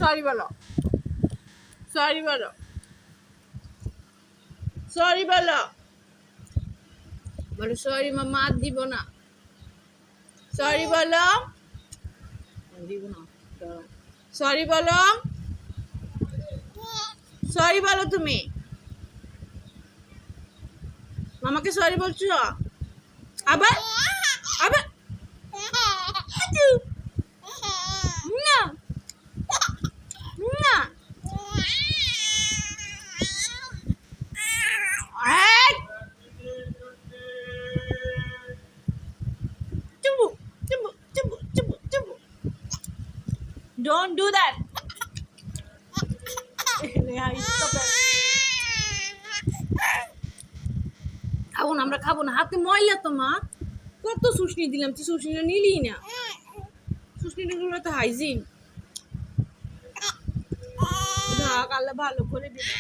Sorry বলো, sorry বলো, sorry বলো, বলো সরি মামা আর দিব না, সরি বলো, দিব না, সরি বলো, সরি বলো তুমি মামাকে সরি বলছো আবার আবার না না চুবু চুবু চুবু চুবু চুবু don't do that খাবো না, আমরা খাবো না, হাতে ময়লা তো মা, কত শুশনি দিলাম, তুই শুশনিটা নিলি না, শুশনিগুলো তো হাইজিন, আল্লাহ ভালো করে দিবে।